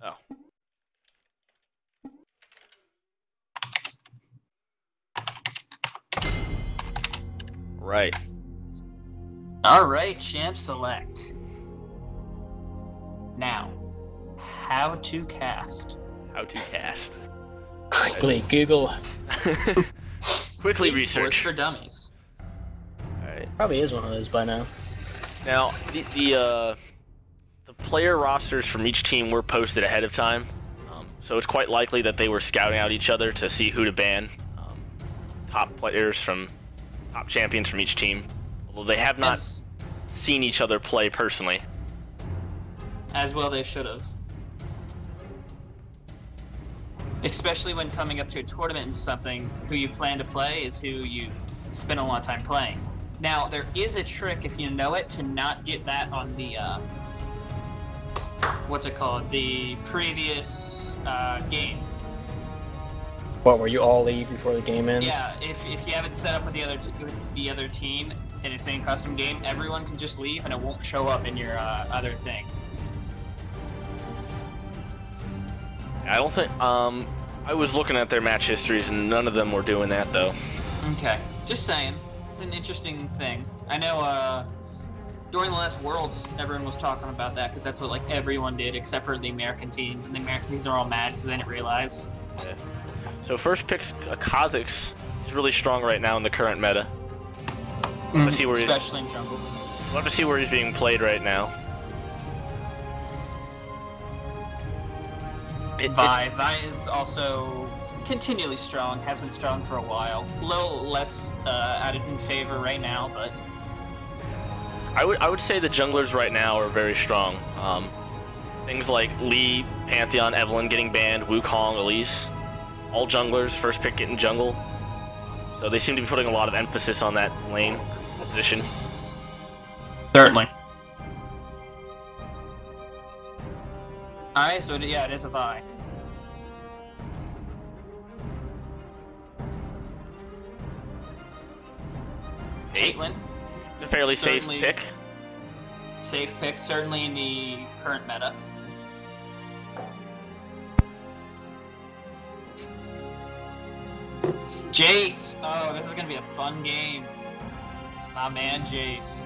Oh. Right. All right, champ select. Now, how to cast. How to cast. Quickly Google. Quickly Esports research. for dummies. Alright. Probably is one of those by now. Now, the player rosters from each team were posted ahead of time, so it's quite likely that they were scouting out each other to see who to ban. Top champions from each team, although they have not seen each other play personally. As well they should have. Especially when coming up to a tournament and something, who you plan to play is who you spend a lot of time playing. Now, there is a trick, if you know it, to not get that on the, what's it called? The previous game. What, where you all leave before the game ends? Yeah, if you have it set up with the other team and it's a custom game, everyone can just leave and it won't show up in your other thing. I don't think, I was looking at their match histories and none of them were doing that though. Okay, just saying. It's an interesting thing. I know, during the last Worlds, everyone was talking about that because that's what, like, everyone did except for the American teams. And the American teams are all mad because they didn't realize. Yeah. So first pick's Kha'Zix. He's really strong right now in the current meta. We'll have to see where especially in jungle. We'll have to see where he's being played right now. Vi is also continually strong, has been strong for a while. A little less added in favor right now, but I would say the junglers right now are very strong. Things like Lee, Pantheon, Evelynn getting banned, Wukong, Elise, all junglers, first pick getting jungle. So they seem to be putting a lot of emphasis on that lane position. Certainly. Alright, so yeah, it is a Vi. Caitlyn. It's a fairly safe pick. Safe pick, certainly in the current meta. Jace! Oh, this is gonna be a fun game. My man, Jace.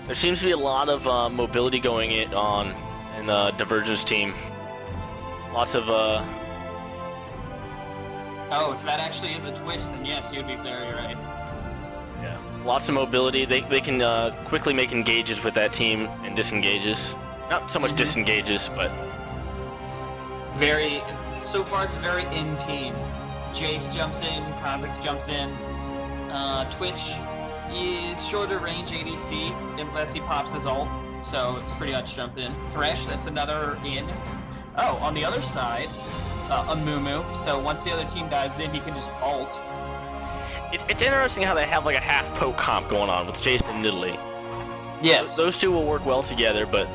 There seems to be a lot of mobility going on in the Divergence team. Lots of Oh, if that actually is a Twitch, then yes, you'd be very right. Yeah, lots of mobility. They can quickly make engages with that team and disengages. Not so much disengages, but very. So far, it's very in team. Jace jumps in, Kha'Zix jumps in. Twitch is shorter range ADC unless he pops his ult, so it's pretty much jump in. Thresh, that's another in. Oh, on the other side, a Mumu. So once the other team dives in, he can just ult. It's interesting how they have like a half poke comp going on with Jace and Nidalee. Yes. Those two will work well together, but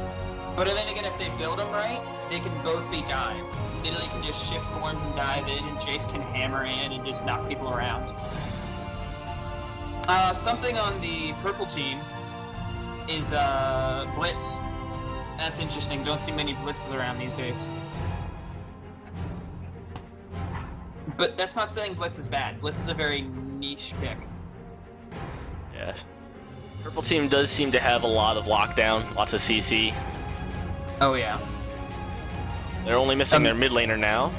then again, if they build them right, they can both be dive. Nidalee can just shift forms and dive in, and Jace can hammer in and just knock people around. Something on the purple team is Blitz. That's interesting. Don't see many blitzes around these days. But that's not saying Blitz is bad. Blitz is a very niche pick. yeah. Purple team does seem to have a lot of lockdown, lots of CC. Oh yeah. They're only missing their mid laner now.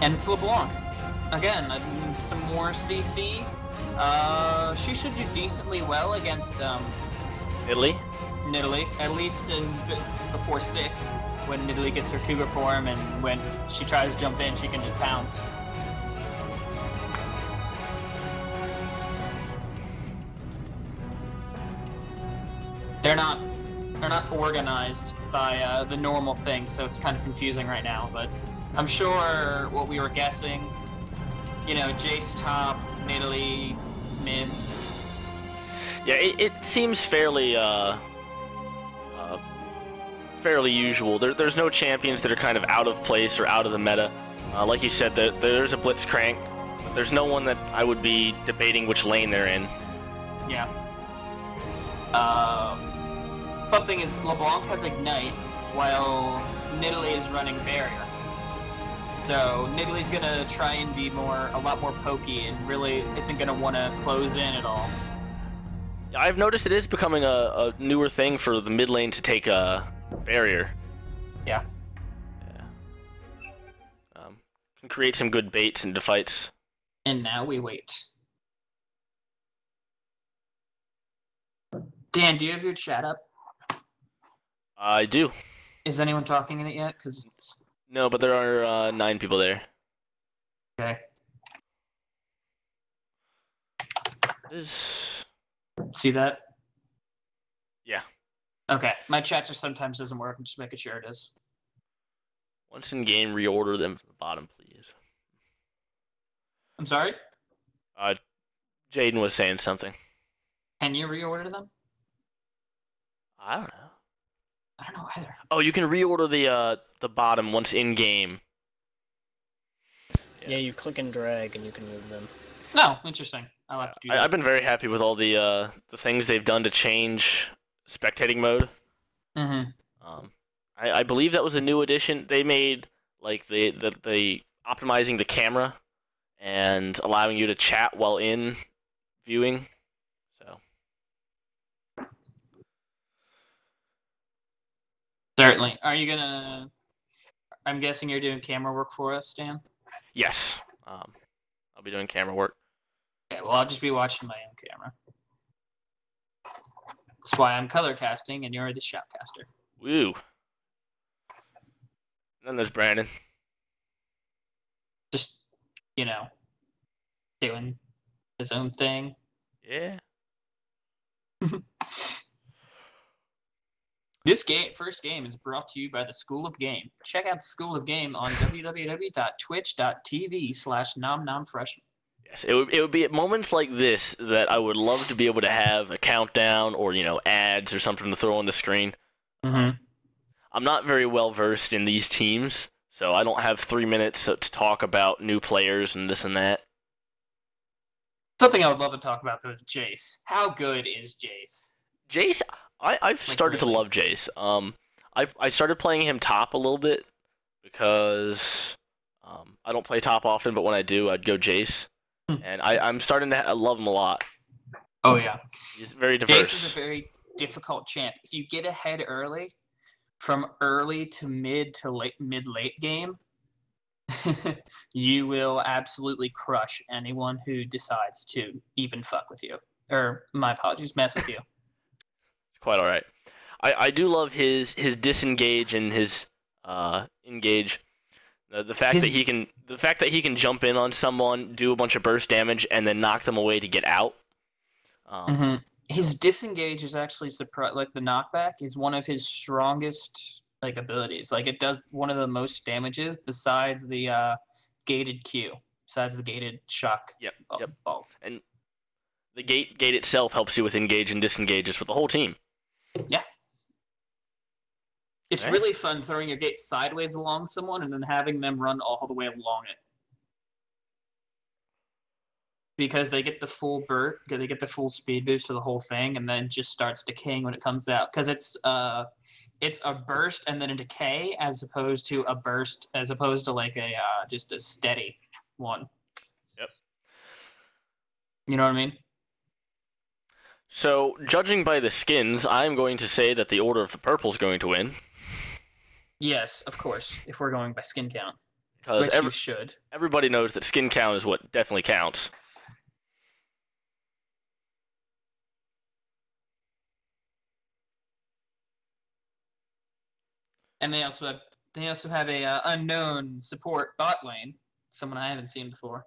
And it's LeBlanc. Again, some more CC. She should do decently well against Nidalee? Nidalee, at least before 6, when Nidalee gets her Cougar form, and when she tries to jump in, she can just pounce. They're not organized by the normal thing, so it's kind of confusing right now. But I'm sure what we were guessing, you know, Jace top, Nidalee mid. Yeah, it seems fairly fairly usual. There's no champions that are kind of out of place or out of the meta. Like you said, there's a Blitzcrank, but there's no one that I would be debating which lane they're in. Yeah. Something is LeBlanc has Ignite, while Nidalee is running barrier. So Nidalee's gonna try and be a lot more pokey, and really isn't gonna want to close in at all. I've noticed it is becoming a newer thing for the mid lane to take a barrier. Yeah. Can create some good baits into fights. And now we wait. Dan, do you have your chat up? I do. Is anyone talking in it yet? Because it's... No, but there are 9 people there. Okay. See that? Yeah. Okay. My chat just sometimes doesn't work. I'm just making sure it is. Once in game, reorder them from the bottom, please. I'm sorry? Jaden was saying something. Can you reorder them? I don't know. I don't know either. Oh, you can reorder the bottom once in game. Yeah, you click and drag and you can move them. Oh, interesting. I'll have to do that. I've been very happy with all the things they've done to change spectating mode. Mm-hmm. I believe that was a new addition. They made like the optimizing the camera and allowing you to chat while in viewing. So Certainly. Are you gonna... I'm guessing you're doing camera work for us, Dan? yes, I'll be doing camera work. Okay, well, I'll just be watching my own camera. That's why I'm color casting and you're the shoutcaster. Woo. And then there's Brandon. Just, doing his own thing. Yeah. This first game is brought to you by the School of Game. Check out the School of Game on www.twitch.tv/nomnomfreshman. Yes, it would be at moments like this that I would love to be able to have a countdown or, ads or something to throw on the screen. Mm-hmm. I'm not very well versed in these teams, so I don't have 3 minutes to talk about new players and this and that. Something I would love to talk about, though, is Jace. How good is Jace? Jace, I've started to love Jace. I started playing him top a little bit because I don't play top often, but when I do, I'd go Jace. And I'm starting to love him a lot. Oh, yeah. He's very diverse. Jace is a very difficult champ. If you get ahead early, from early to mid late game, you will absolutely crush anyone who decides to even fuck with you. Or, my apologies, mess with you. Quite all right. I do love his disengage and his engage. The fact that he can jump in on someone, do a bunch of burst damage, and then knock them away to get out. His disengage is actually like the knockback is one of his strongest abilities. Like it does one of the most damages besides the gated Q, besides the gated shock. Yep. Ball. And the gate itself helps you with engage and disengages with the whole team. Yeah. It's really fun throwing your gate sideways along someone and then having them run all the way along it. Because they get the full they get the full speed boost for the whole thing, and then just starts decaying when it comes out. Because it's a burst and then a decay, as opposed to like just a steady one. Yep. You know what I mean? So, judging by the skins, I'm going to say that the Order of the Purple is going to win. Yes, of course, if we're going by skin count. Because you should. Everybody knows that skin count is what definitely counts. And they also have a unknown support bot lane, someone I haven't seen before.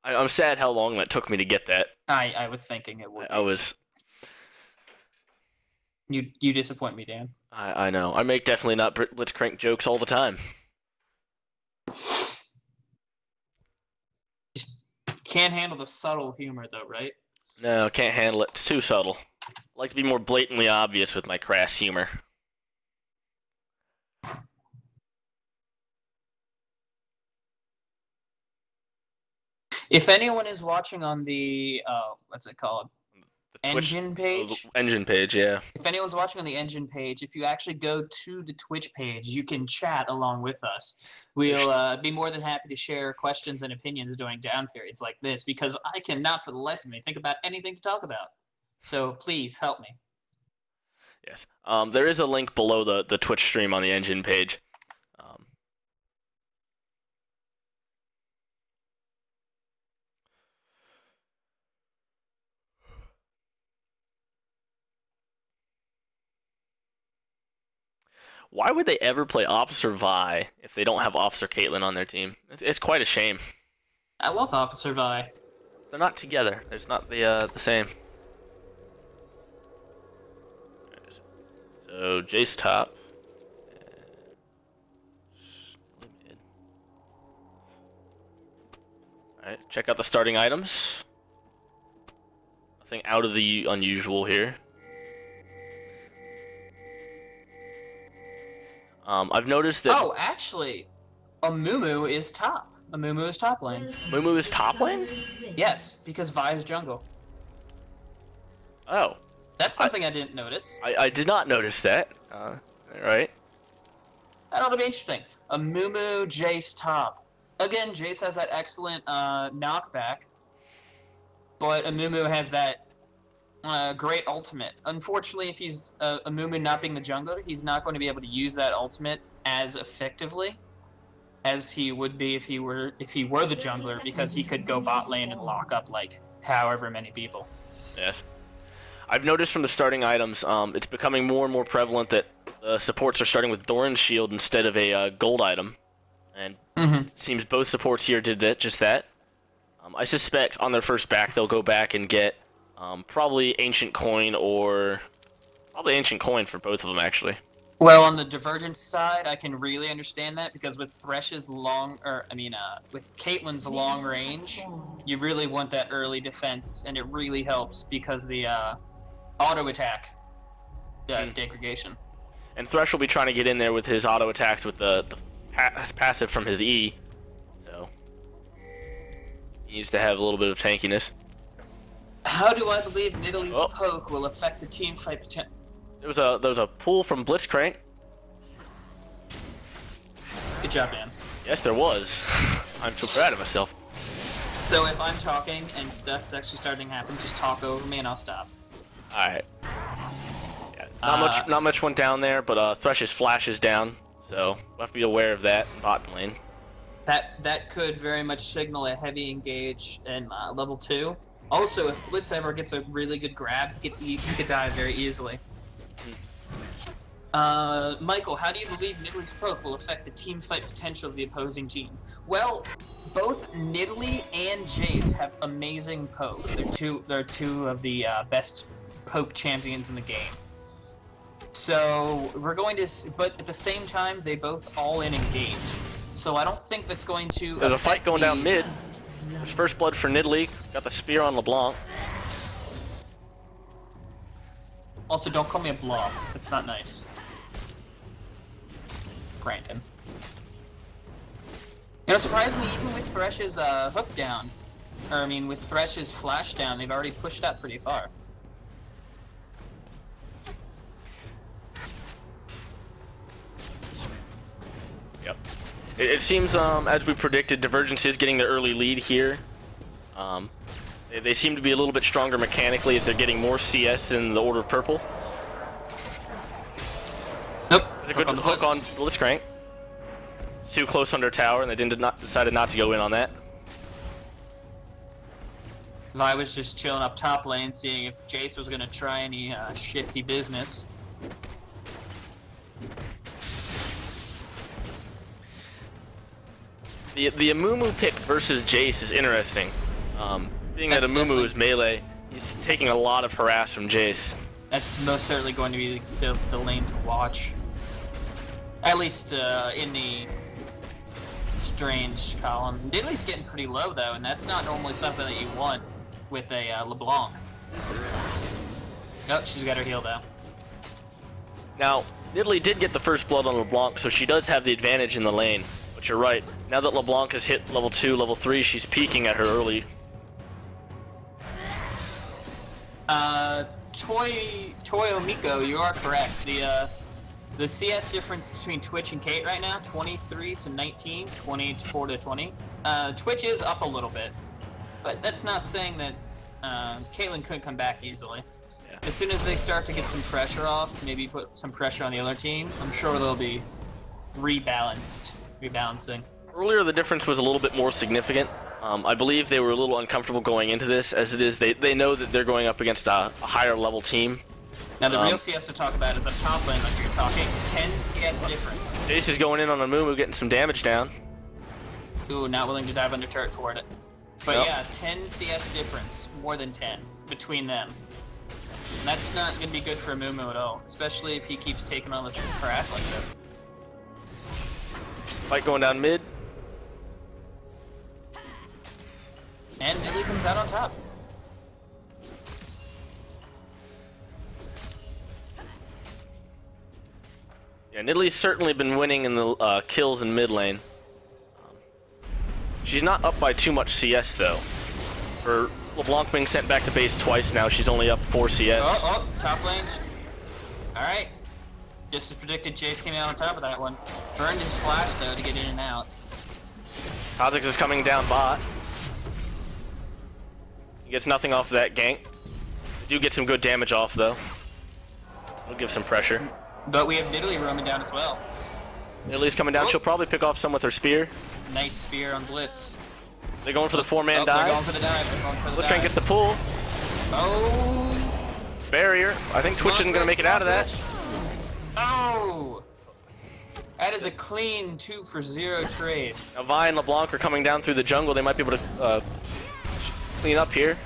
I'm sad how long that took me to get that. I was thinking it would. I was. You disappoint me, Dan. I know. I make definitely not Blitzcrank jokes all the time. Just can't handle the subtle humor, though, right? No, can't handle it. It's too subtle. I like to be more blatantly obvious with my crass humor. If anyone is watching on the what's it called? The Twitch, Engine page. the engine page, yeah. If anyone's watching on the engine page, if you actually go to the Twitch page, you can chat along with us. We'll be more than happy to share questions and opinions during down periods like this, because I cannot for the life of me think about anything to talk about. So please help me. Yes. There is a link below the Twitch stream on the engine page. Why would they ever play Officer Vi if they don't have Officer Caitlyn on their team? It's quite a shame. I love Officer Vi. They're not together. There's not the same. So Jace top. Alright, check out the starting items. Nothing out of the unusual here. I've noticed that. Oh, actually, Amumu is top. Amumu is top lane. Mumu is top lane? Yes, because Vi is jungle. Oh. That's something I didn't notice. I did not notice that. Alright. That ought to be interesting. Amumu, Jace top. Again, Jace has that excellent knockback, but Amumu has that great ultimate. Unfortunately, if he's Amumu not being the jungler, he's not going to be able to use that ultimate as effectively as he would be if he were the jungler, because he could go bot lane and lock up like however many people. Yes. I've noticed from the starting items, it's becoming more and more prevalent that supports are starting with Doran's shield instead of a gold item, and it seems both supports here did just that. I suspect on their first back they'll go back and get probably Ancient Coin, or probably Ancient Coin for both of them actually. Well, on the Divergence side, I can really understand that, because with Thresh's with Caitlyn's long range, you really want that early defense, and it really helps because the auto attack degradation. And Thresh will be trying to get in there with his auto attacks with the passive from his E, so he needs to have a little bit of tankiness. How do I believe Nidalee's poke will affect the team fight potential? There was a pull from Blitzcrank. Good job, Dan. Yes, there was. I'm so proud of myself. So if I'm talking and stuff's actually starting to happen, just talk over me and I'll stop. Alright. Yeah, not much went down there, but Thresh's flash is down, so we'll have to be aware of that in bot lane. That could very much signal a heavy engage in level 2. Also, if Blitz ever gets a really good grab, he could die very easily. Michael, how do you believe Nidalee's poke will affect the team fight potential of the opposing team? Well, both Nidalee and Jace have amazing poke. They're two of the best poke champions in the game. So we're going to, but at the same time, they both all in engage. So I don't think that's going to. There's a fight going down mid. There's first blood for Nidalee. Got the spear on LeBlanc. Also, don't call me a blob. That's not nice. Brandon. You know, surprisingly, even with Thresh's hook down, with Thresh's flash down, they've already pushed up pretty far. Yep. It seems, as we predicted, Divergence is getting the early lead here. They seem to be a little bit stronger mechanically as they're getting more CS in the Order of Purple. Nope. There's a good hook on Blitzcrank. Too close under tower, and they decided not to go in on that. I was just chilling up top lane, seeing if Jace was going to try any shifty business. The Amumu pick versus Jace is interesting. Being that Amumu is melee, he's taking a lot of harass from Jace. That's most certainly going to be the lane to watch. At least in the strange column. Nidalee's getting pretty low though, and that's not normally something that you want with a LeBlanc. Nope, she's got her heal though. Now, Nidalee did get the first blood on LeBlanc, so she does have the advantage in the lane. But you're right. Now that LeBlanc has hit level 2, level 3, she's peaking at her early. Toy Omiko, you are correct. The CS difference between Twitch and Kate right now, 23 to 19, 24 to 20. Twitch is up a little bit, but that's not saying that Caitlyn couldn't come back easily. Yeah. As soon as they start to get some pressure off, maybe put some pressure on the other team, I'm sure they'll be rebalancing. Earlier, the difference was a little bit more significant. I believe they were a little uncomfortable going into this, as it is they know that they're going up against a higher level team. Now the real CS to talk about is up top lane, like you're talking, 10 CS difference. Jace is going in on a Mumu, getting some damage down. Ooh, not willing to dive under turret for it. But Yep. yeah, 10 CS difference, more than 10, between them. And that's not going to be good for a Mumu at all, especially if he keeps taking on the harass like this. Fight going down mid. And Italy comes out on top. Yeah, Nidalee's certainly been winning in the kills in mid lane. She's not up by too much CS though. For LeBlanc being sent back to base twice now, she's only up 4 CS. Oh, top lane. Alright. Just as predicted, Jace came out on top of that one. Burned his flash though to get in and out. Kha'Zix is coming down bot. He gets nothing off of that gank. They do get some good damage off though. We'll give some pressure. But we have Nidalee roaming down as well. Nidalee's coming down. She'll probably pick off some with her spear. Nice spear on Blitz. They're going for the 4-man They're dive. going for the dive. They're going for the Blitzcrank dive. gets the pull. Oh! Barrier. I think Twitch isn't going to make it out of that. Oh! That is a clean 2-for-0 trade. Now Vi and LeBlanc are coming down through the jungle. They might be able to clean up here.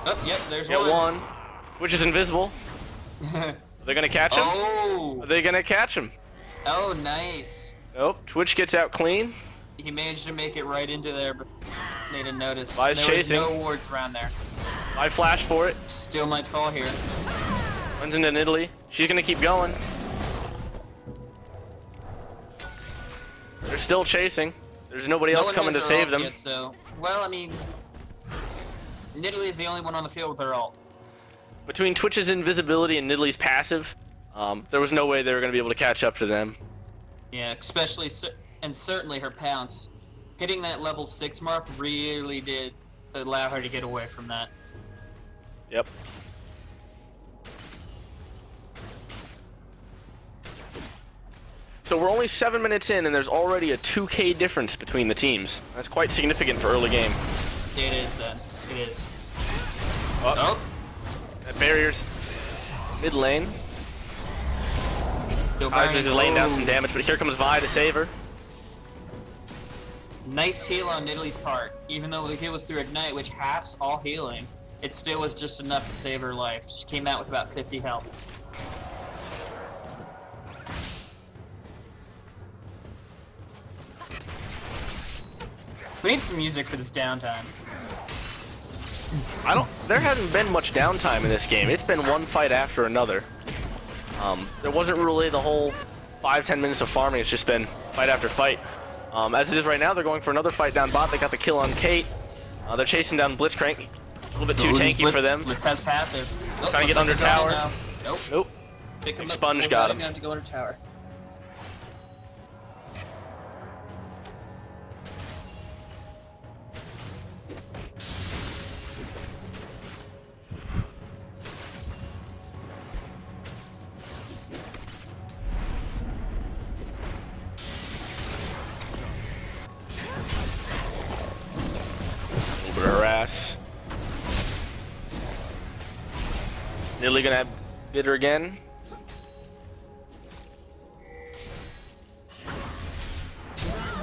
Oh, yep, there's Get one. one. Twitch is invisible. They're going to catch him? Oh! Are they going to catch him? Oh, nice. Nope. Twitch gets out clean. He managed to make it right into there, but they didn't notice. Vi's there chasing. was no wards around there. I flash for it. Still might fall here. Runs into Nidalee. She's going to keep going. They're still chasing. There's nobody else coming to save them. Yet, so, well, I mean, Nidalee is the only one on the field with her ult. Between Twitch's invisibility and Nidalee's passive, there was no way they were going to be able to catch up to them. Yeah, especially, and certainly her pounce. Hitting that level 6 mark really did allow her to get away from that. Yep. So we're only 7 minutes in, and there's already a 2K difference between the teams. That's quite significant for early game. It is, then. It is. Oh. That barrier's mid lane. Kha'Zix is laying down some damage, but here comes Vi to save her. Nice heal on Nidalee's part. Even though the heal was through Ignite, which halves all healing, it still was just enough to save her life. She came out with about 50 health. We need some music for this downtime. There hasn't been much downtime in this game. It's been one fight after another. There wasn't really the whole 5-10 minutes of farming. It's just been fight after fight. As it is right now, they're going for another fight down bot. They got the kill on Kate. They're chasing down Blitzcrank. A little bit too tanky for them. Blitz has passive. Nope, Trying to get under tower. Nope. Nope. Pick him Sponge up. got him. Have to go under tower. Harass. Nidalee gonna have bid her again.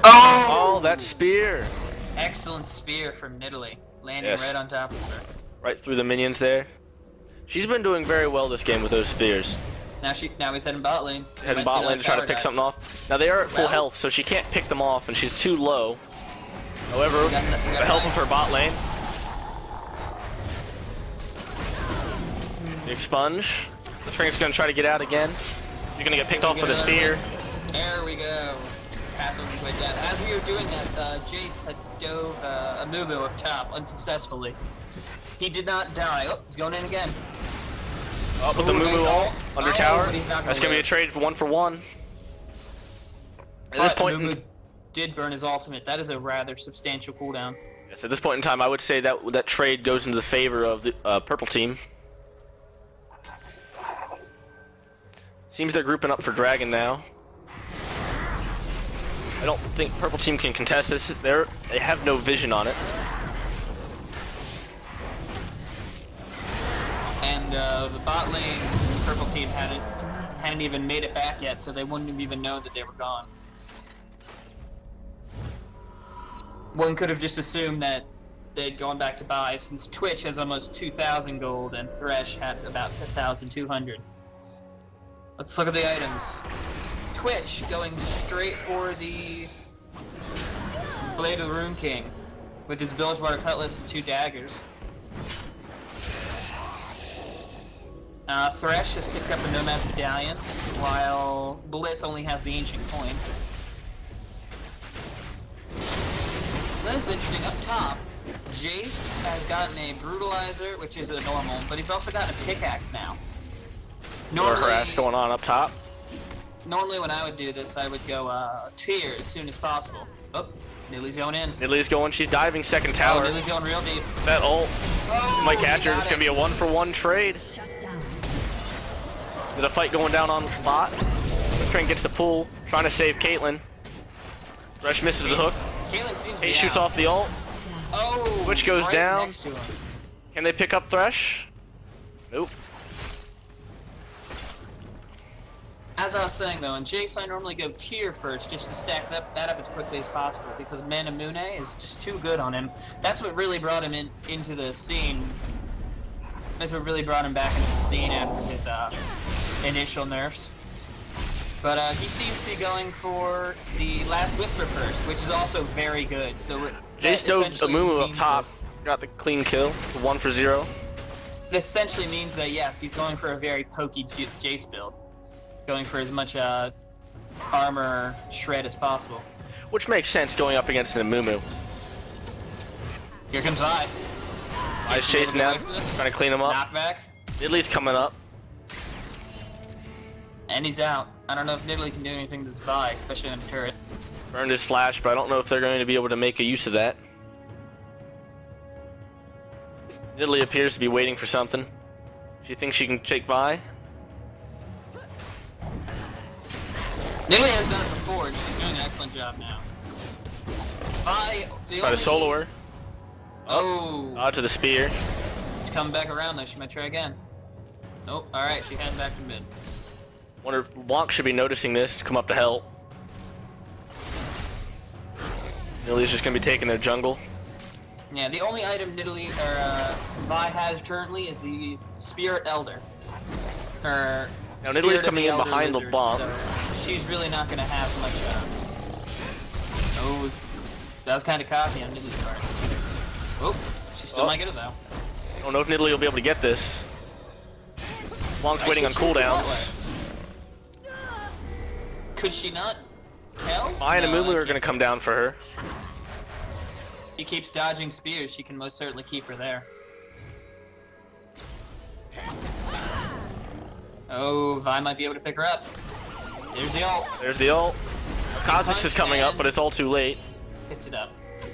Oh, that spear. Excellent spear from Nidalee, landing Yes. right on top of her. Right through the minions there. She's been doing very well this game with those spears. Now he's heading bot lane. Heading bot lane to try to pick something off. Now they are at full health, so she can't pick them off, and she's too low. However, We got the help of her bot lane. The expunge. The Trink's gonna try to get out again. You're gonna get picked off with a spear. There we go. castle his way down. As we were doing that, Jace had dove a Mumu up top unsuccessfully. He did not die. Oh, he's going in again. Up with the Mumu ult under tower. That's gonna be a trade for 1-for-1. At this point, Mumu did burn his ultimate. That is a rather substantial cooldown. yes, at this point in time, I would say that that trade goes into the favor of the purple team. Seems they're grouping up for Dragon now. I don't think purple team can contest this. They have no vision on it. And the bot lane, the purple team hadn't even made it back yet, so they wouldn't have even known that they were gone. One could have just assumed that they'd gone back to buy, since Twitch has almost 2,000 gold and Thresh had about 1,200. Let's look at the items. Twitch going straight for the Blade of the Rune King with his Bilgewater Cutlass and 2 daggers. Thresh has picked up a Nomad Medallion, while Blitz only has the Ancient Coin. That is interesting. Up top, Jace has gotten a Brutalizer, which is a normal, but he's also gotten a Pickaxe now. More harass going on up top. Normally when I would do this, I would go tier as soon as possible. Oh, Nidalee's going in. Nidalee's going, she's diving second tower. Oh, Nidalee's going real deep. That ult might catch her. It's Got gonna be a 1-for-1 trade. There's a fight going down on bot. Train gets the pull, trying to save Caitlyn. Thresh misses the hook. Caitlyn seems to be He shoots out. off the ult. Oh, Twitch goes right down. next to him. Can they pick up Thresh? Nope. As I was saying though, in Jace I normally go tier first just to stack that up as quickly as possible because Manamune is just too good on him. That's what really brought him into the scene. That's what really brought him back into the scene after his initial nerfs. But he seems to be going for the Last Whisper first, which is also very good. So Jace dove a Mumu up top, got the clean kill, 1-for-0. It essentially means that yes, he's going for a very pokey Jace build. Going for as much armor shred as possible. Which makes sense going up against a Mumu. Here comes Vi. I's chasing down, trying to clean him up. Knockback. Nidalee's coming up. And he's out. I don't know if Nidalee can do anything to this Vi, especially on the turret. Burned his flash, but I don't know if they're going to be able to make a use of that. Nidalee appears to be waiting for something. She thinks she can take Vi. Nidalee has done it before, and she's doing an excellent job now. Vi, Try to solo her. Oh. Dodge to the spear. She's coming back around though, she might try again. Oh, alright, she's heading back to mid. Wonder if Wonk should be noticing this to come up to help. Nidalee's just going to be taking their jungle. Yeah, the only item Nidalee, or Vi has currently is the Spirit Elder. Now Nidalee's coming in behind the bomb. So she's really not going to have much, oh, that was kind of cocky on Nidalee's part. Oh, she still might get it though. I don't know if Nidalee will be able to get this. Wonk's waiting on cooldowns. Could she not tell? Vi and Mumu are going to come down for her. She keeps dodging spears, she can most certainly keep her there. Oh, Vi might be able to pick her up. There's the ult. There's the ult. Kha'Zix is coming up, but it's all too late. Picked it up.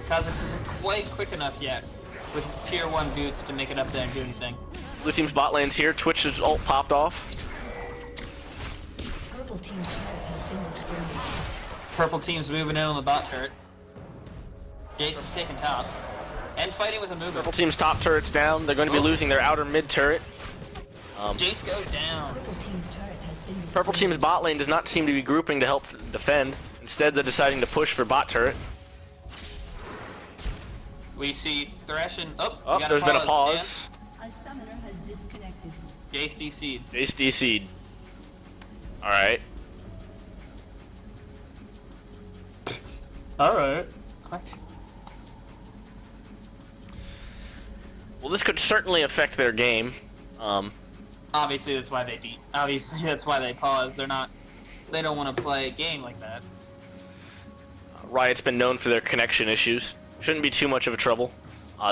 Kha'Zix isn't quite quick enough yet with tier 1 boots to make it up there and do anything. Blue team's bot lane's here. Twitch's ult popped off. Purple team's turret has been destroyed. Purple team's moving in on the bot turret. Jace is taking top. And fighting with a mover. Purple team's top turret's down. They're going to be losing their outer mid turret. Jace goes down. Purple team's turret has been destroyed. Purple team's bot lane does not seem to be grouping to help defend. Instead, they're deciding to push for bot turret. We see Thresh and... Oh, Oh, there's been a pause. A summoner has disconnected. Jace DC'd. Jace DC'd. Alright. Alright. What? Well, this could certainly affect their game. Obviously, that's why they Obviously, that's why they paused. They don't want to play a game like that. Riot's been known for their connection issues. Shouldn't be too much of a trouble.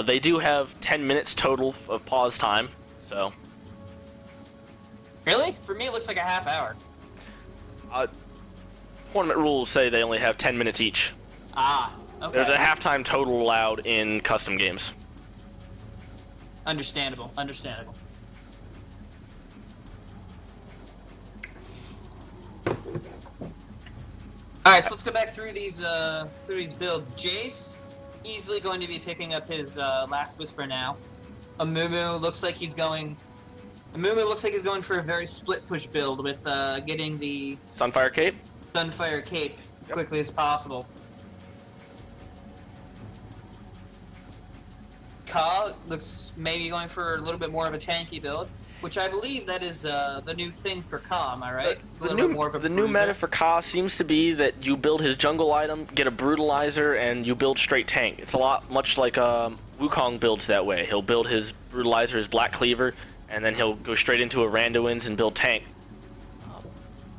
They do have 10 minutes total of pause time, so... Really? For me, it looks like a half hour. Tournament rules say they only have 10 minutes each. Ah, okay. There's a halftime total allowed in custom games. Understandable, understandable. Alright, so let's go back through these builds. Jace, easily going to be picking up his Last Whisper now. Amumu looks like he's going for a very split push build with getting the Sunfire Cape? Sunfire Cape quickly as possible. Ka looks maybe going for a little bit more of a tanky build, which I believe that is the new thing for Ka, am I right? The new meta for Ka seems to be that you build his jungle item, get a brutalizer, and you build straight tank. It's a lot much like Wukong builds that way. He'll build his brutalizer, his black cleaver, and then he'll go straight into a Randuin's and build tank.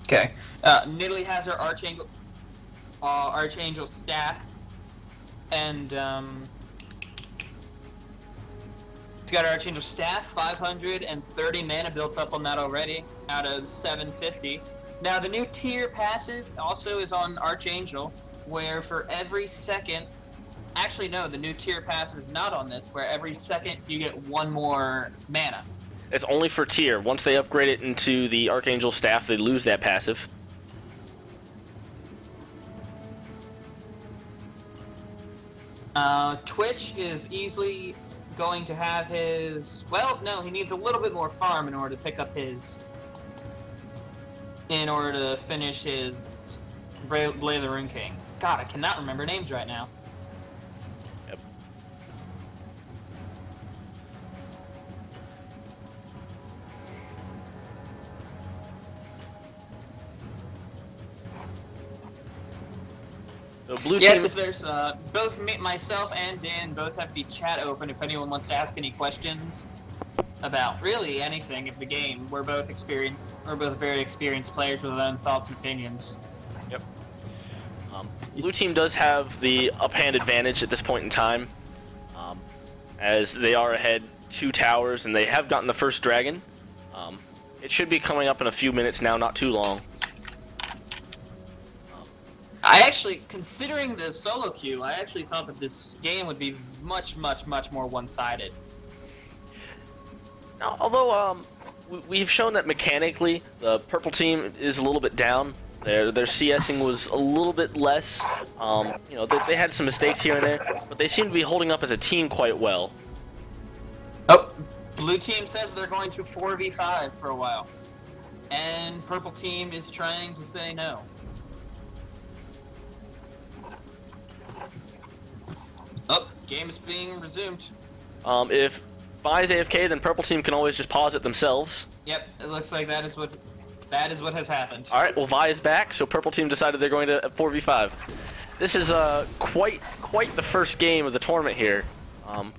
Okay. Nidalee has her Archangel staff, and she's got her Archangel staff, 530 mana built up on that already, out of 750. Now the new tier passive also is on Archangel, where for every second... Actually, no, the new tier passive is not on this, where every second you get one more mana. It's only for tier. Once they upgrade it into the Archangel staff, they lose that passive. Twitch is easily going to have his... Well, no, he needs a little bit more farm in order to pick up his... In order to finish his Blade of the Rune King. God, I cannot remember names right now. Yep. So blue yes, team... if there's both myself and Dan both have the chat open if anyone wants to ask any questions about really anything of the game. We're both very experienced players with our own thoughts and opinions. Yep. Blue team does have the uphand advantage at this point in time, as they are ahead 2 towers and they have gotten the first dragon. It should be coming up in a few minutes now, not too long. I actually, considering the solo queue, I actually thought that this game would be much, much, much more one-sided. Now, although we've shown that mechanically the purple team is a little bit down. Their CSing was a little bit less. You know, they had some mistakes here and there, but they seem to be holding up as a team quite well. Oh, blue team says they're going to 4v5 for a while, and purple team is trying to say no. Oh, game is being resumed. If Vi's AFK, then purple team can always just pause it themselves. Yep, it looks like that is what has happened. All right, well Vi is back, so purple team decided they're going to 4v5. This is quite the first game of the tournament here.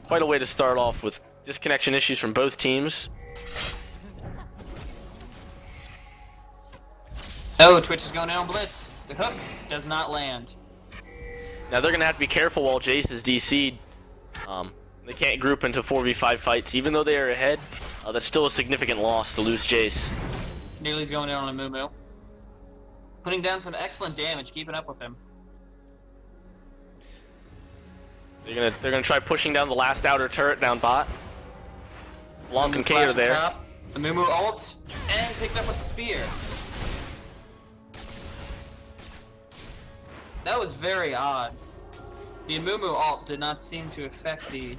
Quite a way to start off with disconnection issues from both teams. Oh, Twitch is going down blitz. The hook does not land. Now they're going to have to be careful while Jace is DC'd. They can't group into 4v5 fights. Even though they are ahead, that's still a significant loss to lose Jace. Nidalee's going down on a Mumu. Putting down some excellent damage, keeping up with him. They're gonna try pushing down the last outer turret down bot. Blanc and Kate are there. Top. The Mumu ult, and picked up with the spear. That was very odd. The Amumu ult did not seem to affect the...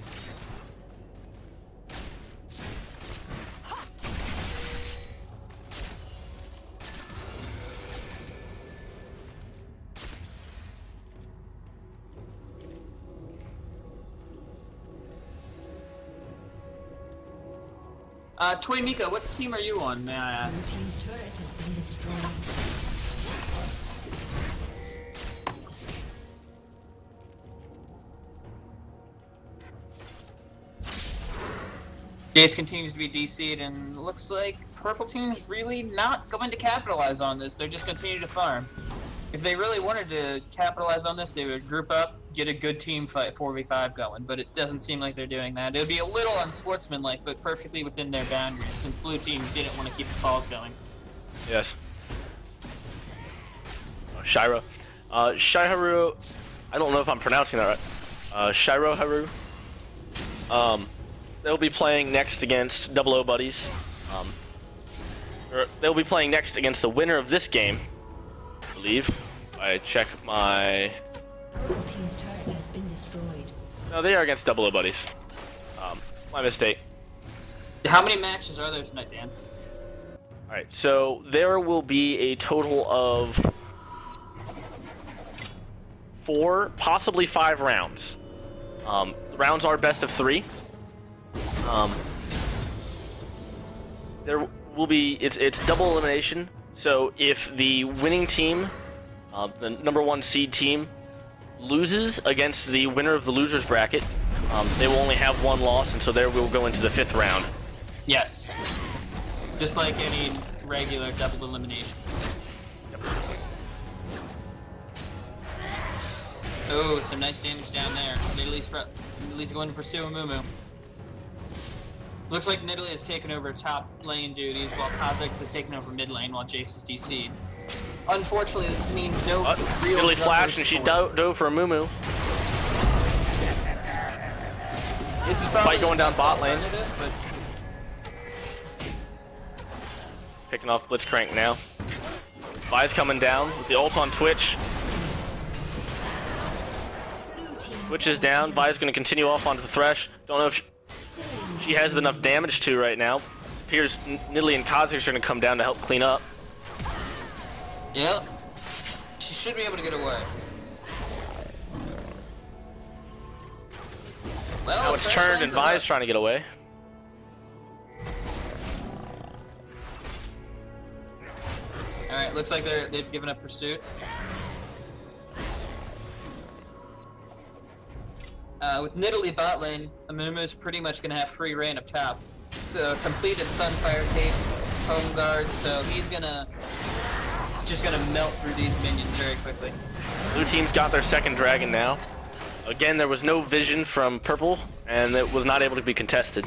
Toy Mika, what team are you on, may I ask? Blue team's turret has been destroyed. Jace continues to be DC'd, and looks like purple team's really not going to capitalize on this. They're just continue to farm. If they really wanted to capitalize on this, they would group up, get a good team fight 4v5 going, but it doesn't seem like they're doing that. It would be a little unsportsmanlike, but perfectly within their boundaries, since blue team didn't want to keep the calls going. Yes. Shiro. Shiharu, I don't know if I'm pronouncing that right. Shiro Haru. They'll be playing next against Double O Buddies. They'll be playing next against the winner of this game, I believe. I check my... Red team's turret has been destroyed. No, they are against Double O Buddies. My mistake. How many matches are there tonight, Dan? Alright, so there will be a total of 4, possibly 5 rounds. The rounds are best of 3. There will be, it's double elimination, so if the winning team, the #1 seed team, loses against the winner of the loser's bracket, they will only have 1 loss, and so there we'll go into the 5th round. Yes. Just like any regular double elimination. Yep. Oh, some nice damage down there. Nidalee's going to pursue Amumu. Looks like Nidalee has taken over top lane duties while Kha'Zix has taken over mid lane while Jace is DC'd. Unfortunately, this means no real Nidalee flashed and she dove for Amumu. This is Fight going down bot lane. But Picking off Blitzcrank now. Vi's coming down with the ult on Twitch. Twitch is down. Vi's going to continue off onto the Thresh. Don't know if she has enough damage to right now. Appears Nidalee and Kha'Zix are going to come down to help clean up. Yep. She should be able to get away. Well, Now it's turned and Vi's trying to get away. Alright, looks like they've given up pursuit. With Nidalee bot lane, Amumu's pretty much going to have free reign up top. Completed Sunfire Cape, Home Guard, so he's just gonna melt through these minions very quickly. Blue team's got their 2nd dragon now. Again, there was no vision from purple, and it was not able to be contested.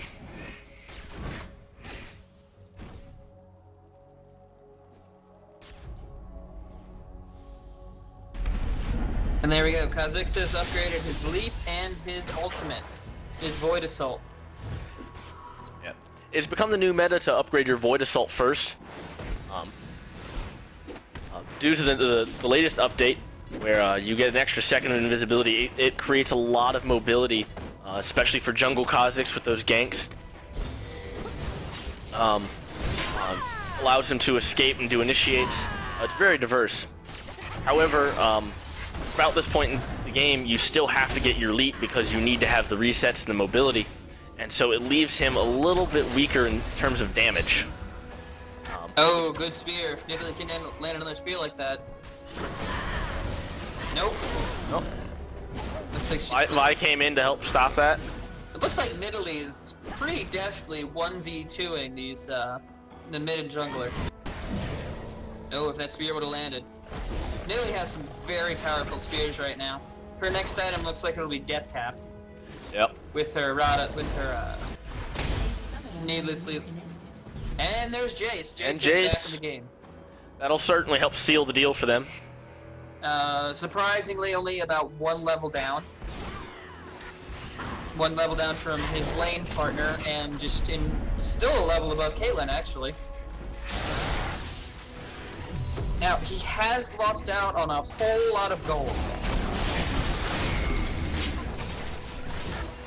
And there we go. Kha'Zix has upgraded his leap and his ultimate, his Void Assault. Yeah, it's become the new meta to upgrade your Void Assault first. Due to the latest update, where you get an extra 2nd of invisibility, it creates a lot of mobility, especially for jungle Kha'Zix with those ganks. Allows him to escape and do initiates. It's very diverse. However, about this point in the game, you still have to get your leap because you need to have the resets and the mobility, and so it leaves him a little bit weaker in terms of damage. Oh, good spear. If Nidalee can land another spear like that. Nope. Nope. Looks like Vi came in to help stop that. It looks like Nidalee is pretty deftly 1v2ing these, the mid and jungler. Oh, if that spear would have landed. Nidalee has some very powerful spears right now. Her next item looks like it'll be Death Tap. Yep. With her needlessly. And there's Jace. Jace back in the game. That'll certainly help seal the deal for them. Surprisingly, only about 1 level down. 1 level down from his lane partner, and still a level above Caitlyn, actually. Now, he has lost out on a whole lot of gold.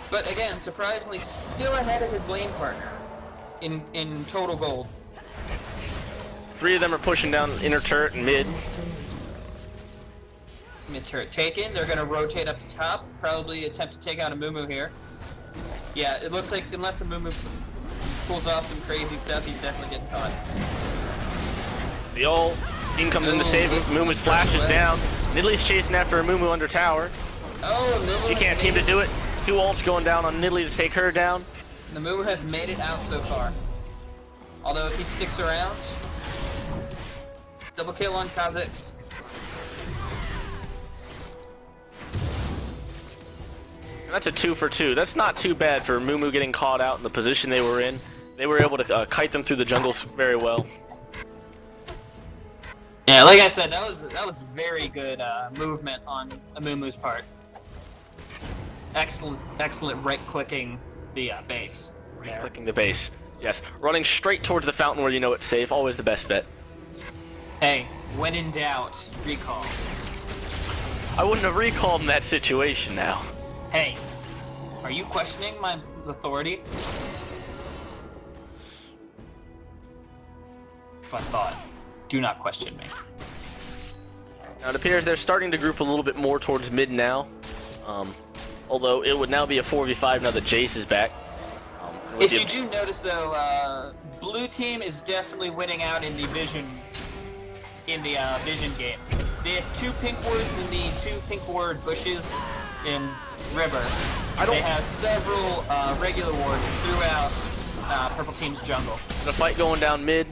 But again, surprisingly, still ahead of his lane partner in total gold. 3 of them are pushing down inner turret and mid. Mid turret taken. They're going to rotate up to top. Probably attempt to take out Amumu here. Yeah, it looks like unless Amumu pulls off some crazy stuff, he's definitely getting caught. The ult. Team comes in to save him. Amumu's flash is down. Nidalee's chasing after Amumu under tower. Oh, Amumu. He can't seem to do it. 2 ults going down on Nidalee to take her down. Amumu has made it out so far. Although if he sticks around, double kill on Kha'Zix. That's a 2 for 2. That's not too bad for Mumu getting caught out in the position they were in. They were able to kite them through the jungle very well. Yeah, like I said, that was very good movement on Amumu's part. Excellent right-clicking the base. Right-clicking the base. Yes, running straight towards the fountain where you know it's safe. Always the best bet. Hey, when in doubt, recall. I wouldn't have recalled in that situation now. Hey, are you questioning my authority? I thought. Do not question me. Now it appears they're starting to group a little bit more towards mid now. Although it would now be a 4v5 now that Jace is back. If you do notice though, blue team is definitely winning out in the vision game. They have 2 pink wards in the 2 pink ward bushes in River. They have several regular wards throughout purple team's jungle. The fight going down mid.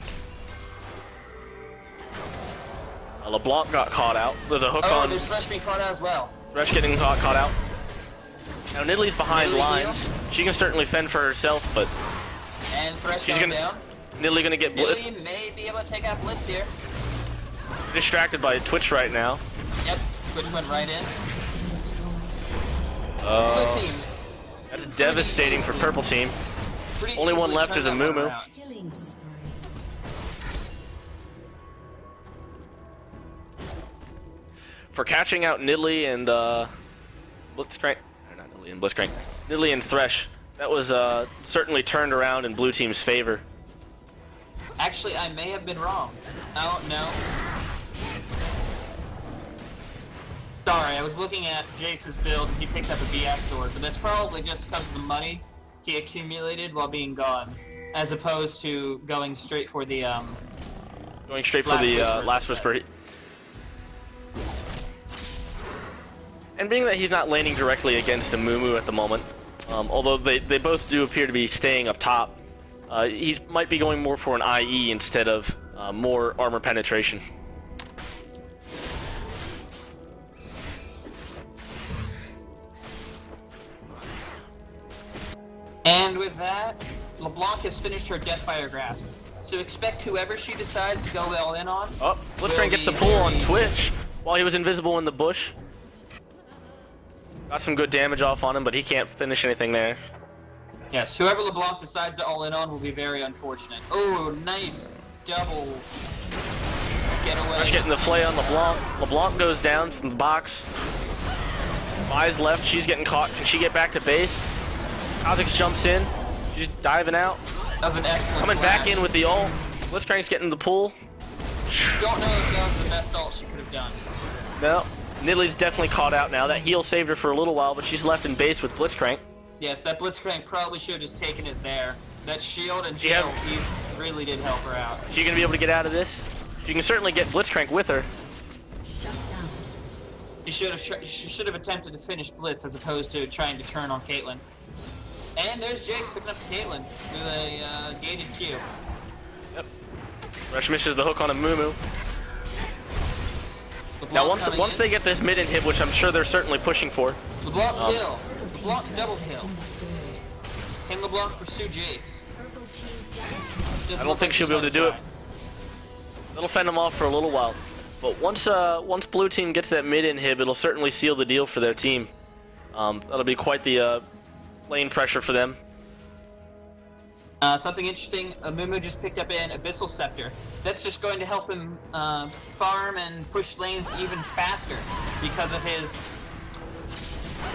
LeBlanc got caught out. There's a hook on. There's Thresh being caught out as well. Thresh getting caught out. Now Nidalee's behind Nidalee lines. She can certainly fend for herself, but and Thresh she's going down. Nidalee gonna get blitzed. Nidalee may be able to take out Blitz here. Distracted by Twitch right now. Yep, Twitch went right in. Oh, Blue team. that's devastating for purple team. Only one left is a Mumu. For catching out Nidalee and Blitzcrank, or not Nidalee and Blitzcrank, Nidalee and Thresh, that was certainly turned around in blue team's favor. Actually, I may have been wrong. Oh, no. Sorry, I was looking at Jace's build and he picked up a BF sword, but that's probably just because of the money he accumulated while being gone, as opposed to going straight for the Last Whisper. And being that he's not landing directly against a Mumu at the moment, although they both do appear to be staying up top, he might be going more for an IE instead of more armor penetration. And with that, LeBlanc has finished her Deathfire Grasp. So expect whoever she decides to go all in on. Oh, Blitzcrank gets the pull on Twitch while he was invisible in the bush. Got some good damage off on him, but he can't finish anything there. Yes, whoever LeBlanc decides to all in on will be very unfortunate. Oh, nice double getaway. Rush getting the flay on LeBlanc. LeBlanc goes down from the box. Mai's left, she's getting caught. Can she get back to base? Kha'Zix jumps in. She's diving out. That was an excellent Coming flash. back in with the ult. Blitzcrank's getting the pull. Don't know if that was the best ult she could have done. No. Nidalee's definitely caught out now. That heal saved her for a little while, but she's left in base with Blitzcrank. Yes, that Blitzcrank probably should have just taken it there. That shield and heal, he really did help her out. She gonna be able to get out of this? She can certainly get Blitzcrank with her. She should have attempted to finish Blitz as opposed to trying to turn on Caitlyn. And there's Jace picking up Caitlyn with a gated Q. Yep. Rush misses the hook on a Mumu. Now once they get this mid inhib, which I'm sure they're certainly pushing for. LeBlanc kill. LeBlanc double kill. Can LeBlanc pursue Jace? I don't think she'll be able to do it. That'll fend them off for a little while. But once blue team gets that mid inhib, it'll certainly seal the deal for their team. That'll be quite the lane pressure for them. Something interesting, Mumu just picked up an Abyssal Scepter. That's just going to help him farm and push lanes even faster because of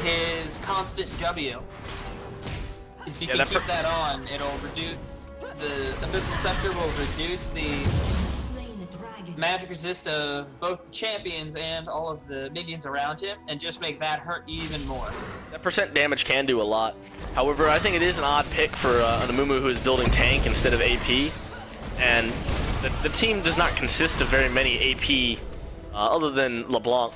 his constant W. If you can keep that on, it'll reduce the Abyssal Scepter will reduce the magic resist of both the champions and all of the minions around him, and just make that hurt even more. That percent damage can do a lot. However, I think it is an odd pick for an Amumu who is building tank instead of AP, and the team does not consist of very many AP other than LeBlanc.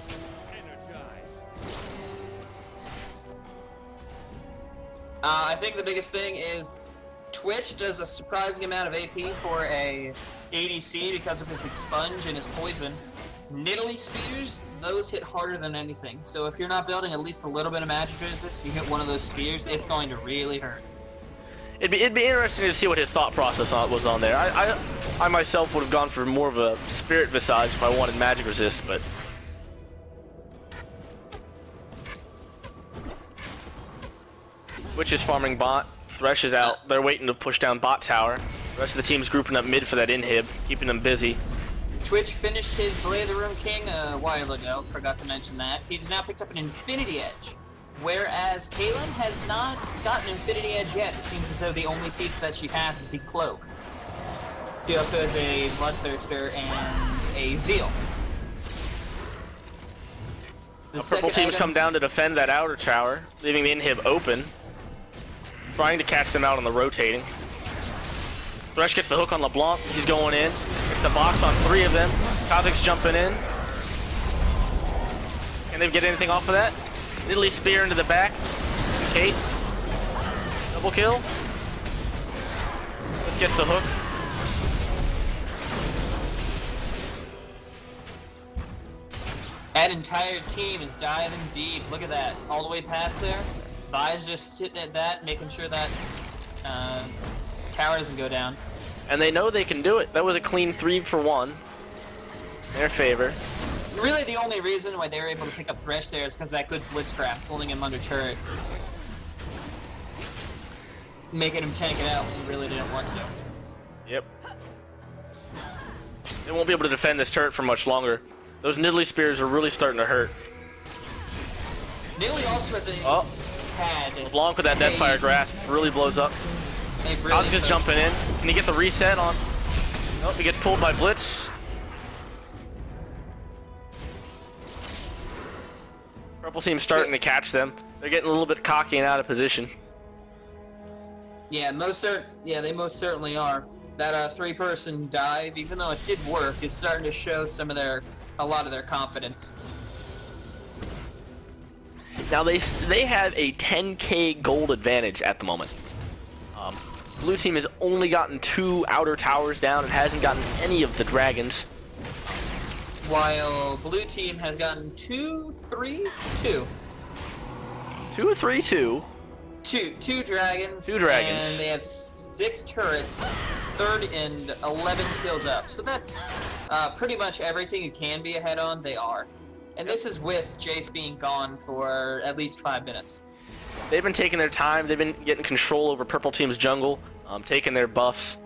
I think the biggest thing is Twitch does a surprising amount of AP for a ADC because of his expunge and his poison. Nidalee spews those hit harder than anything. So if you're not building at least a little bit of magic resist, if you hit one of those spears, it's going to really hurt. It'd be interesting to see what his thought process was on there. I myself would have gone for more of a spirit visage if I wanted magic resist, but Witch is farming bot. Thresh is out. They're waiting to push down bot tower. The rest of the team's grouping up mid for that inhib, keeping them busy. Twitch finished his Blade of the Room King a while ago. Forgot to mention that. He's now picked up an Infinity Edge. Whereas Caitlyn has not gotten Infinity Edge yet. It seems as though the only piece that she has is the Cloak. She also has a Bloodthirster and a Zeal. The purple team's come down to defend that outer tower, leaving the inhib open. Trying to catch them out on the rotating. Thresh gets the hook on LeBlanc. He's going in. Gets the box on 3 of them. Kha'Zix's jumping in. Can they get anything off of that? Nidalee spear into the back. Kate. Double kill. Let's get the hook. That entire team is diving deep. Look at that. All the way past there. Vi's just sitting at that, making sure that tower doesn't go down. And they know they can do it. That was a clean 3 for 1 in their favor. Really, the only reason why they were able to pick up Thresh there is because that good Blitzcraft pulling him under turret. Making him tank it out when he really didn't want to. Yep. They won't be able to defend this turret for much longer. Those Nidalee spears are really starting to hurt. Nidalee also has a... Oh. LeBlanc with that Deathfire Grasp really blows up. Kha'Zix jumping in. Can he get the reset on? Nope, he gets pulled by Blitz. Purple team's starting to catch them. They're getting a little bit cocky and out of position. Yeah, they most certainly are. That 3-person dive, even though it did work, is starting to show a lot of their confidence. Now they have a 10k gold advantage at the moment. Blue team has only gotten 2 outer towers down and hasn't gotten any of the dragons. While blue team has gotten 2 dragons. 2 dragons. And they have 6 turrets, 3rd and 11 kills up. So that's pretty much everything you can be ahead on, they are. And this is with Jace being gone for at least 5 minutes. They've been taking their time. They've been getting control over purple team's jungle, taking their buffs.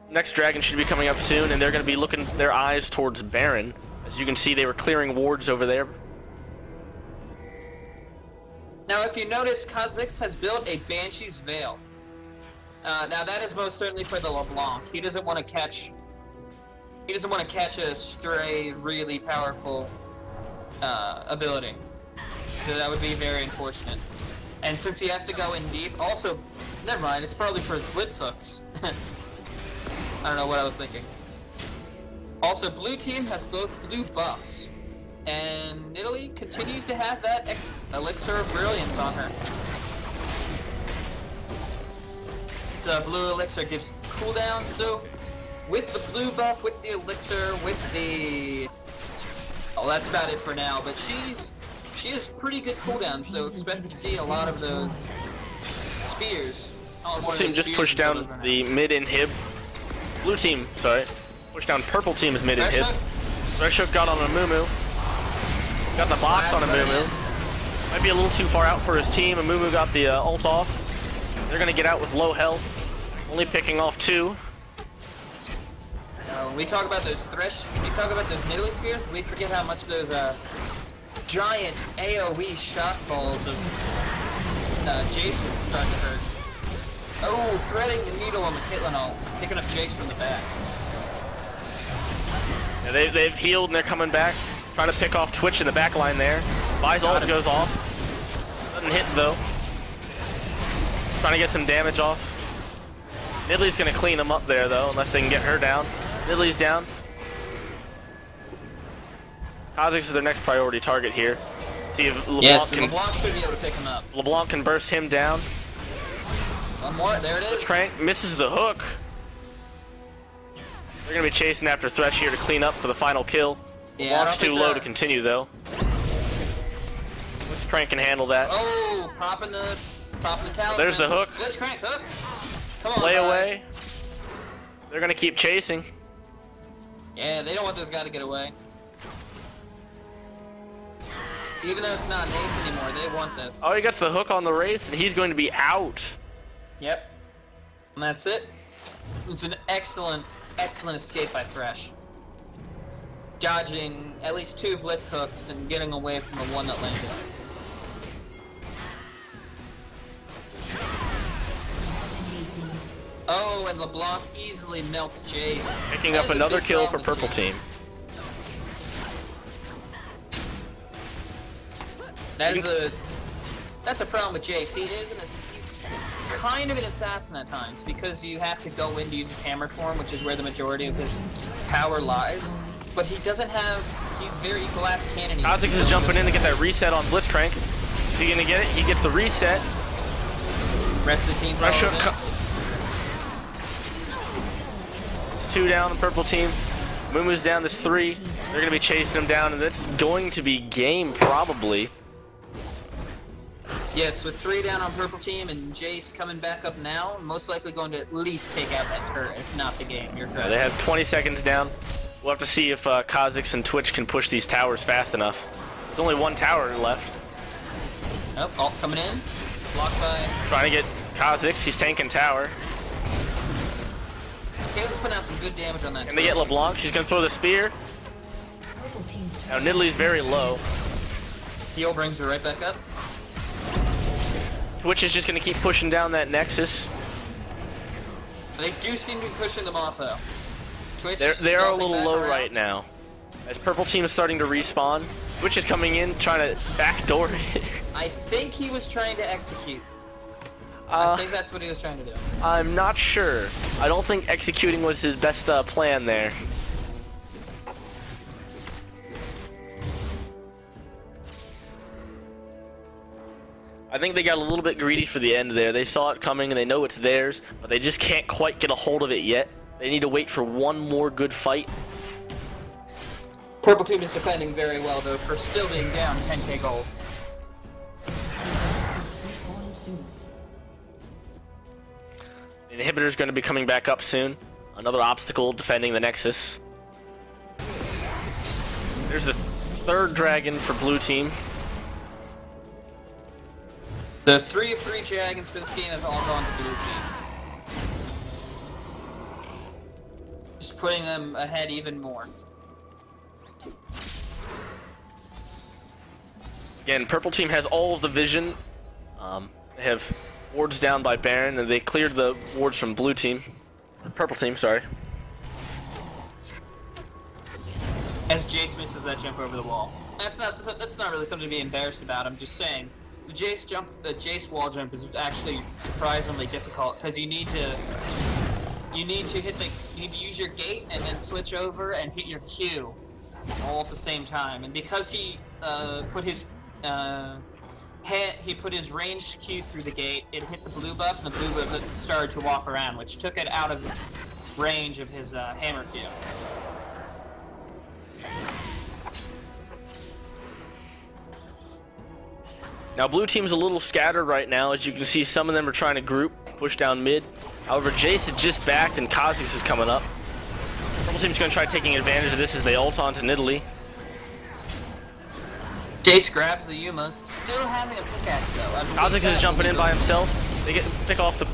Next dragon should be coming up soon, and they're going to be looking their eyes towards Baron. As you can see, they were clearing wards over there. Now, if you notice, Kha'Zix has built a Banshee's Veil. Now, that is most certainly for the LeBlanc. He doesn't want to catch a stray, really powerful ability. So that would be very unfortunate. And since he has to go in deep, also, never mind, it's probably for Blitz hooks. I don't know what I was thinking. Also, blue team has both blue buffs. And Nidalee continues to have that Elixir of Brilliance on her. The blue Elixir gives cooldown, so with the blue buff, with the Elixir, with the... Oh, that's about it for now, but she has pretty good cooldown, so expect to see a lot of those spears. Blue team just pushed down the mid inhib. Blue team, sorry, pushed down purple team's mid inhib. Thresh Hook got on a Mumu. Got the box on a Mumu. Might be a little too far out for his team. And Mumu got the ult off. They're gonna get out with low health, only picking off 2. When we talk about those Nidalee spears, we forget how much those giant AoE shot balls of Jace will start to hurt. Oh, threading the needle on the Caitlyn ult, picking up Jace from the back. Yeah, they've healed and they're coming back, trying to pick off Twitch in the back line there. Vi's ult goes off. Doesn't hit though. Trying to get some damage off. Nidalee's gonna clean them up there though, unless they can get her down. Nidalee's down. Kha'Zix is their next priority target here. See if LeBlanc LeBlanc should be able to pick him up. LeBlanc can burst him down. One more, there it is. Crank misses the hook. They're gonna be chasing after Thresh here to clean up for the final kill. Yeah, Launch too low to continue though. Blitzcrank can handle that. Oh, popping the talisman. There's the hook. Blitzcrank hook. Come on. Play bud. away. They're gonna keep chasing. Yeah, they don't want this guy to get away. Even though it's not an ace anymore, they want this. Oh, he gets the hook on the Wraith, and he's going to be out. Yep. And that's it. It's an excellent escape by Thresh. Dodging at least 2 blitz hooks and getting away from the one that landed. Oh, and LeBlanc easily melts Jace. Picking up another kill for purple team. That's a problem with Jace. He's kind of an assassin at times because you have to go in to use his hammer form, which is where the majority of his power lies. But he doesn't have. He's very glass cannon. Kha'Zix is jumping in to get that reset on Blitzcrank. Is he gonna get it? He gets the reset. Rest of the team follows in. It's 2 down, the purple team. Mumu's down, there's 3. They're gonna be chasing him down, and that's going to be game probably. Yes, with 3 down on purple team and Jace coming back up now, most likely going to at least take out that turret, if not the game. You're correct. They have 20 seconds down. We'll have to see if Kha'Zix and Twitch can push these towers fast enough. There's only 1 tower left. Oh, ult coming in. Blocked by... Trying to get Kha'Zix, he's tanking tower. Caleb's putting out some good damage on that. And they get LeBlanc, she's gonna throw the spear. Now Nidalee's very low. Heal brings her right back up. Twitch is just gonna keep pushing down that Nexus. They do seem to be pushing them off though. Twitch They are a stomping little back low around. right now. As purple team is starting to respawn, Twitch is coming in, trying to backdoor it. I think he was trying to execute. I think that's what he was trying to do. I'm not sure. I don't think executing was his best plan there. I think they got a little bit greedy for the end there. They saw it coming and they know it's theirs, but they just can't quite get a hold of it yet. They need to wait for one more good fight. Purple team is defending very well though for still being down 10k gold. The inhibitor's going to be coming back up soon. Another obstacle defending the Nexus. There's the 3rd dragon for blue team. The 3 of 3 dragons for this game have all gone to blue team. Just putting them ahead even more. Again, purple team has all of the vision. They have wards down by Baron, and they cleared the wards from blue team. Purple team, sorry. As Jace misses that jump over the wall. That's not really something to be embarrassed about. I'm just saying the Jace wall jump is actually surprisingly difficult because you need to use your gate and then switch over and hit your Q all at the same time. And because he put his ranged Q through the gate, it hit the blue buff, and the blue buff started to walk around, which took it out of range of his hammer Q. Now blue team's a little scattered right now. As you can see, some of them are trying to group, push down mid. However, Jace had just backed and Kha'Zix is coming up. Purple team's going to try taking advantage of this as they ult onto Nidalee. Jace grabs the Yumas, still having a pickaxe though. Kha'Zix is jumping in by himself. They pick off the